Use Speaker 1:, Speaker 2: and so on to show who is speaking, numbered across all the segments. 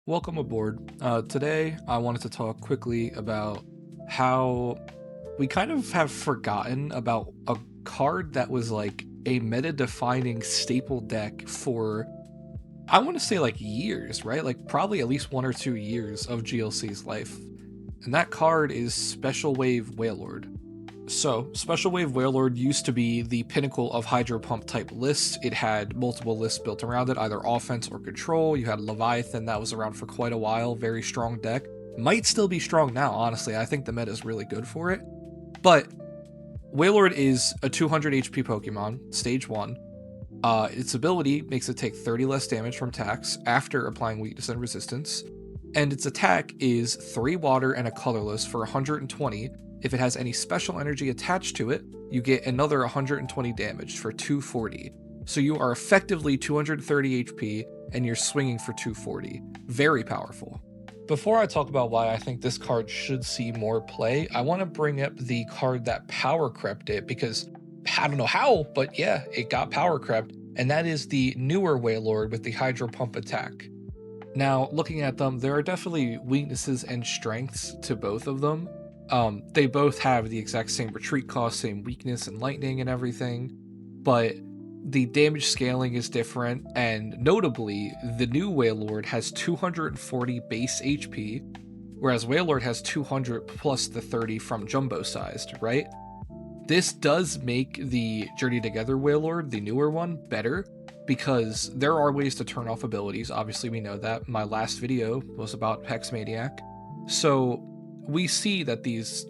Speaker 1: Welcome aboard. Today, I wanted to talk quickly about how we kind of have forgotten about a card that was like a meta defining staple deck for, I want to say, like years, right? Like probably at least 1 or 2 years of GLC's life. And that card is Special Wave Wailord. So, Special Wave Wailord used to be the pinnacle of Hydro Pump type lists. It had multiple lists built around it, either offense or control. You had Leviathan, that was around for quite a while, very strong deck. Might still be strong now, honestly. I think the meta is really good for it. But Wailord is a 200 HP Pokemon, stage 1. Its ability makes it take 30 less damage from attacks after applying weakness and resistance. And its attack is 3 water and a colorless for 120. If it has any special energy attached to it, you get another 120 damage for 240. So you are effectively 230 HP and you're swinging for 240. Very powerful. Before I talk about why I think this card should see more play, I want to bring up the card that power crept it because I don't know how, but yeah, it got power crept, and that is the newer Wailord with the Hydro Pump attack. Now, looking at them, there are definitely weaknesses and strengths to both of them. They both have the exact same retreat cost, same weakness and lightning and everything, but the damage scaling is different, and notably, the new Wailord has 240 base HP, whereas Wailord has 200 plus the 30 from jumbo sized, right? This does make the Journey Together Wailord, the newer one, better, because there are ways to turn off abilities. Obviously, we know that. My last video was about Hex Maniac. So we see that these,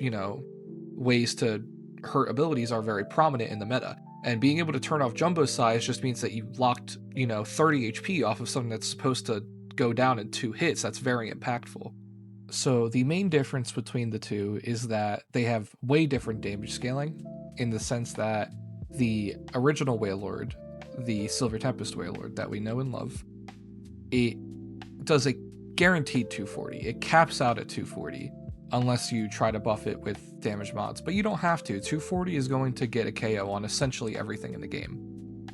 Speaker 1: ways to hurt abilities are very prominent in the meta. And being able to turn off jumbo size just means that you locked, 30 HP off of something that's supposed to go down in 2 hits. That's very impactful. So the main difference between the two is that they have way different damage scaling, in the sense that the original Wailord, the Silver Tempest Wailord that we know and love, it does a guaranteed 240. It caps out at 240 unless you try to buff it with damage mods, but you don't have to. 240 is going to get a KO on essentially everything in the game.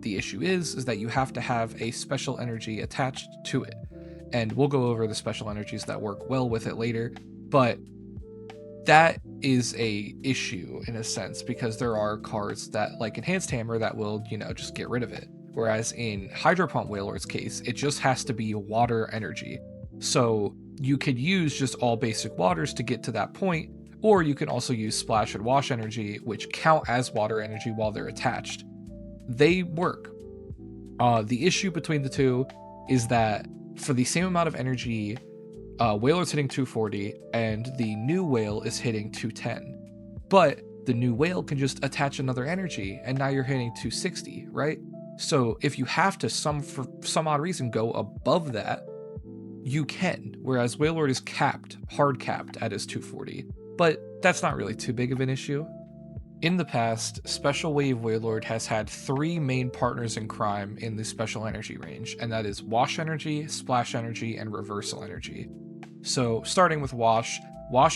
Speaker 1: The issue is that you have to have a special energy attached to it, and we'll go over the special energies that work well with it later, but that is a issue in a sense, because there are cards that, like Enhanced Hammer, that will, just get rid of it. Whereas in Hydro Pump Wailord's case, it just has to be water energy. So you could use just all basic waters to get to that point, or you can also use Splash and Wash energy, which count as water energy while they're attached. They work. The issue between the two is that for the same amount of energy, Wailord's hitting 240 and the new Wail is hitting 210. But the new Wail can just attach another energy and now you're hitting 260, right? So if you have to for some odd reason go above that, you can, whereas Wailord is capped, hard capped at his 240. But that's not really too big of an issue. In the past, Special Wave Wailord has had 3 main partners in crime in the special energy range, and that is Wash Energy, Splash Energy, and Reversal Energy. So starting with Wash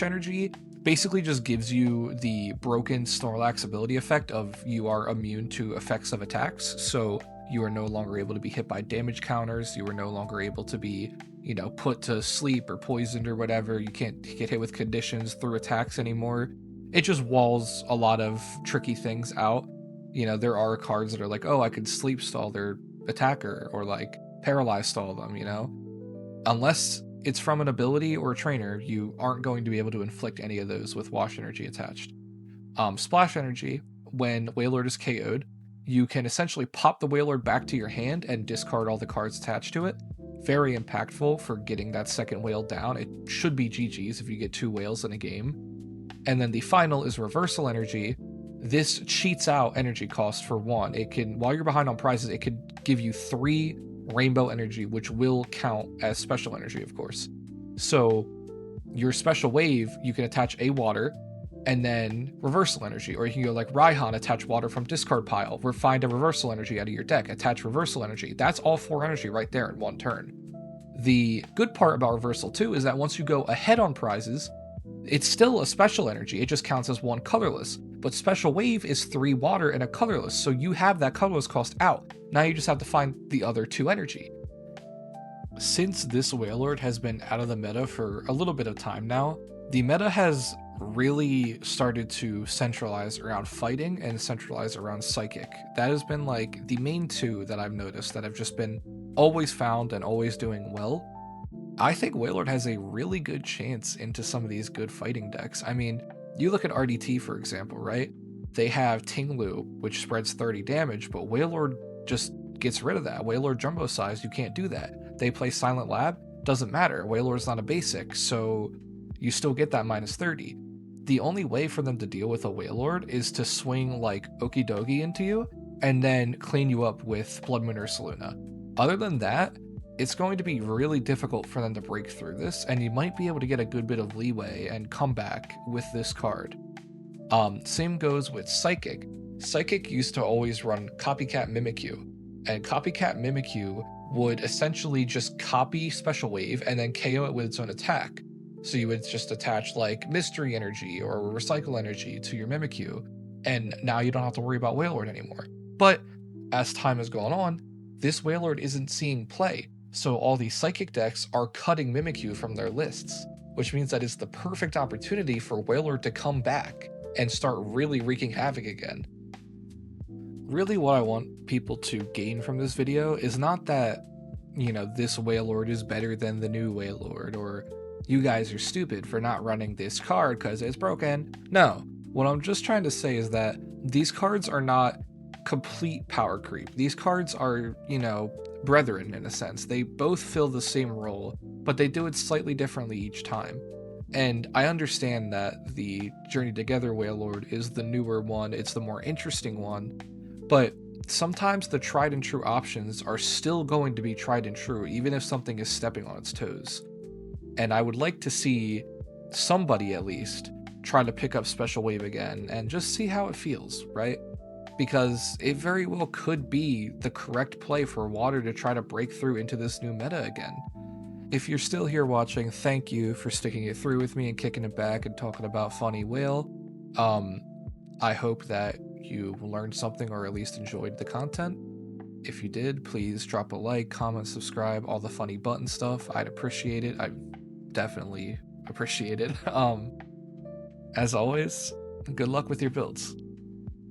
Speaker 1: Energy basically just gives you the broken Snorlax ability effect of you are immune to effects of attacks, so you are no longer able to be hit by damage counters, you are no longer able to be, put to sleep or poisoned or whatever, you can't get hit with conditions through attacks anymore. It just walls a lot of tricky things out. There are cards that are like, oh, I could sleep stall their attacker or like paralyze stall them, Unless it's from an ability or a trainer, you aren't going to be able to inflict any of those with Wash Energy attached. Splash Energy, when Wailord is KO'd, you can essentially pop the Wailord back to your hand and discard all the cards attached to it. Very impactful for getting that second Wail down. It should be GG's if you get 2 Wails in a game. And then the final is Reversal Energy. This cheats out energy cost for 1. It can, while you're behind on prizes, it could give you 3 Rainbow Energy, which will count as special energy, of course. So your special wave, you can attach a water and then Reversal Energy, or you can go like Raihan, attach water from discard pile, or find a Reversal Energy out of your deck, attach Reversal Energy. That's all 4 energy right there in 1 turn. The good part about Reversal too is that once you go ahead on prizes, it's still a special energy, it just counts as 1 colorless, but Special Wave is 3 water and a colorless, so you have that colorless cost out. Now you just have to find the other 2 energy. since this Wailord has been out of the meta for a little bit of time now, the meta has really started to centralize around fighting and centralize around psychic. That has been like the main two that I've noticed that have just been always found and always doing well. I think Wailord has a really good chance into some of these good fighting decks. I mean, you look at RDT, for example, right? They have Tinglu, which spreads 30 damage, but Wailord just gets rid of that. Wailord Jumbo Size, you can't do that. They play Silent Lab, doesn't matter. Wailord's not a basic, so you still get that minus 30. The only way for them to deal with a Wailord is to swing like Okidogi into you and then clean you up with Blood Moon Ursaluna. Other than that, it's going to be really difficult for them to break through this, and you might be able to get a good bit of leeway and come back with this card. Same goes with Psychic. Psychic used to always run Copycat Mimikyu, and Copycat Mimikyu would essentially just copy Special Wave and then KO it with its own attack. So you would just attach like Mystery Energy or Recycle Energy to your Mimikyu, and now you don't have to worry about Wailord anymore. But as time has gone on, this Wailord isn't seeing play, so all these Psychic decks are cutting Mimikyu from their lists, which means that it's the perfect opportunity for Wailord to come back and start really wreaking havoc again. Really what I want people to gain from this video is not that, you know, this Wailord is better than the new Wailord, or you guys are stupid for not running this card because it's broken. No, what I'm just trying to say is that these cards are not complete power creep. These cards are, you know, brethren in a sense. They both fill the same role, but they do it slightly differently each time. And I understand that the Journey Together Wailord is the newer one, it's the more interesting one, but sometimes the tried and true options are still going to be tried and true, even if something is stepping on its toes. And I would like to see somebody at least try to pick up Special Wave again and just see how it feels, right? Because it very well could be the correct play for Water to try to break through into this new meta again. If you're still here watching, thank you for sticking it through with me and kicking it back and talking about Funny Whale. I hope that you learned something or at least enjoyed the content. If you did, please drop a like, comment, subscribe, all the funny button stuff. I'd appreciate it. I definitely appreciate it. As always, good luck with your builds.